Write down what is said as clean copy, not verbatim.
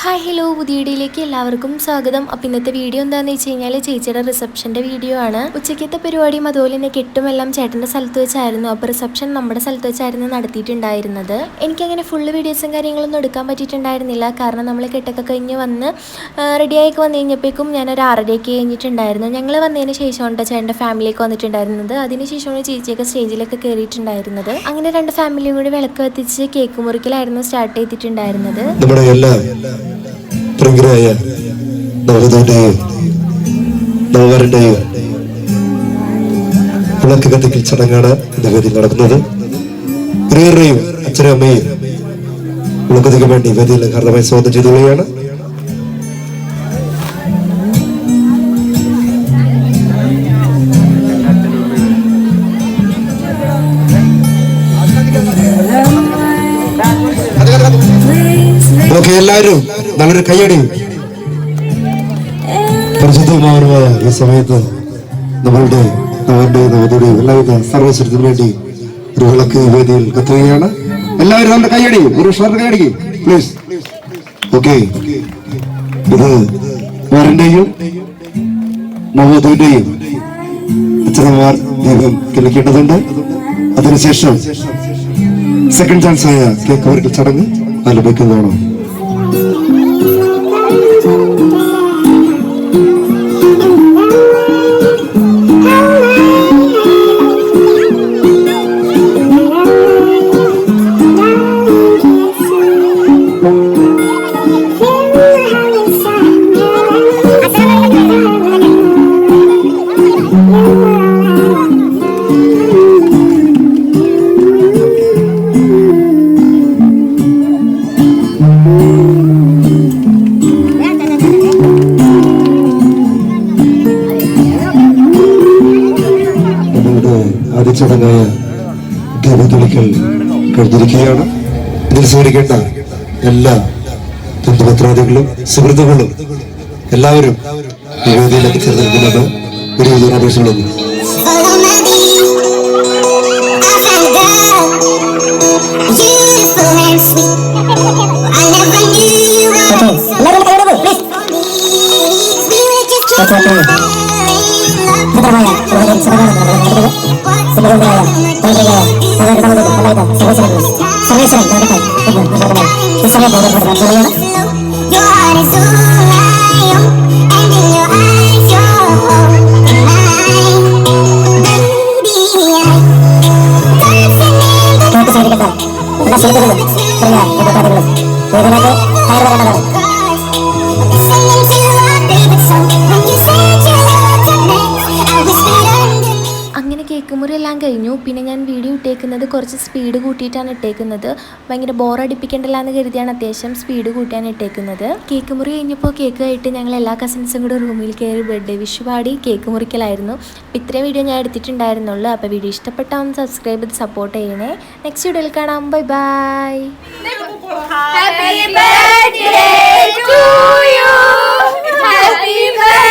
Hi hello പുതിയ വീഡിയോയിലേക്ക് എല്ലാവർക്കും സ്വാഗതം. അപ്പോൾ ഇന്നത്തെ വീഡിയോ എന്താണെന്ന് വെച്ച് കഴിഞ്ഞാൽ ചേച്ചിയുടെ റിസപ്ഷൻ്റെ വീഡിയോ ആണ്. ഉച്ചയ്ക്കത്തെ പരിപാടിയും അതുപോലെ തന്നെ കെട്ടുമെല്ലാം ചേട്ടൻ്റെ സ്ഥലത്ത് വെച്ചായിരുന്നു. അപ്പോൾ റിസപ്ഷൻ നമ്മുടെ സ്ഥലത്ത് വെച്ചായിരുന്നു നടത്തിയിട്ടുണ്ടായിരുന്നത്. എനിക്കങ്ങനെ ഫുള്ള് വീഡിയോസും കാര്യങ്ങളൊന്നും എടുക്കാൻ പറ്റിയിട്ടുണ്ടായിരുന്നില്ല. കാരണം നമ്മൾ കെട്ടൊക്കെ കഴിഞ്ഞ് വന്ന് റെഡിയായിക്ക് വന്നു കഴിഞ്ഞപ്പോഴേക്കും ഞാനൊരു 6:30 കഴിഞ്ഞിട്ടുണ്ടായിരുന്നു. ഞങ്ങൾ വന്നതിന് ശേഷമാണ് ചേട്ടൻ്റെ ഫാമിലിയൊക്കെ വന്നിട്ടുണ്ടായിരുന്നത്. അതിനുശേഷമാണ് ചേച്ചിയൊക്കെ സ്റ്റേജിലൊക്കെ കയറിയിട്ടുണ്ടായിരുന്നത്. അങ്ങനെ രണ്ട് ഫാമിലിയും കൂടി വിളക്ക് കത്തിച്ച് കേക്ക് മുറിക്കലായിരുന്നു സ്റ്റാർട്ട് ചെയ്തിട്ടുണ്ടായിരുന്നത്. പ്രിയരായ നവവധുവിന്റെയും നവവരന്റെയും വിളക്ക് കത്തിക്കൽ ചടങ്ങാണ് ഇന്ന് വേദിയിൽ നടക്കുന്നത്. പ്രിയരുടെയും അച്ഛനും അമ്മയും വിളക്ക് കത്തിക്കാൻ വേണ്ടി വേദിയിൽ ഹാർദമായി സ്വാഗതം ചെയ്തുകൊള്ളുകയാണ്. എല്ലാവരും നല്ലൊരു കയ്യടി. പരിശുദ്ധമായ ഈ സമയത്ത് നമ്മളുടെ നവവധുവിന്റെയും എല്ലാവിധ സർവ്വസ്വരത്തിനു വേണ്ടി ഒരു വിളക്ക് വേദിയിൽ കത്തുകയാണ്. എല്ലാവരും നല്ല കയ്യടി, ഒരു കയ്യടി പ്ലീസ്. ഓക്കെ, ഇത് വരന്റെയും നവവധുവിന്റെയും അച്ഛനമാർ ദീപം തെളിക്കേണ്ടതുണ്ട്. അതിനുശേഷം സെക്കൻഡ് ചാൻസ് ആയ കേക്ക് മുറിക്കൽ ചടങ്ങ് ആരംഭിക്കുന്നതാണ്. ചടങ്ങായ ദീപത്തെളിക്കൽ കഴിഞ്ഞിരിക്കുകയാണ്. ഇതിൽ സ്വീകരിക്കേണ്ട എല്ലാ ബന്ധുപത്രാദികളും സുഹൃത്തുക്കളും എല്ലാവരും ഈ വേദിയിലേക്ക് ചേർന്നിരിക്കുന്നത് ഒരു അപേക്ഷകളും അങ്ങനെ കേക്ക് മുറി എല്ലാം കഴിഞ്ഞു. പിന്നെ ഞാൻ വീഡിയോ ഇട്ടേക്കുന്നത് കുറച്ച് സ്പീഡ് കൂട്ടിയിട്ടാണ് ഇട്ടേക്കുന്നത്. ഭയങ്കര ബോറടിപ്പിക്കേണ്ടല്ല എന്ന് കരുതിയാണ് അത്യാവശ്യം സ്പീഡ് കൂട്ടിയാണ് ഇട്ടേക്കുന്നത്. കേക്ക് മുറി കഴിഞ്ഞപ്പോൾ കേക്ക് ആയിട്ട് ഞങ്ങൾ എല്ലാ കസിൻസും കൂടെ റൂമിൽ കയറി ബർത്ത്ഡേ വിഷ് പാടി കേക്ക് മുറിക്കലായിരുന്നു. അപ്പോൾ ഇത്രയും വീഡിയോ ഞാൻ എടുത്തിട്ടുണ്ടായിരുന്നുള്ളൂ. അപ്പോൾ വീഡിയോ ഇഷ്ടപ്പെട്ടാൽ ഒന്ന് സബ്സ്ക്രൈബ് ചെയ്ത് സപ്പോർട്ട് ചെയ്യണേ. നെക്സ്റ്റ് വീഡിയോയിൽ കാണാം. Bye bye. Happy birthday to you. Happy birthday.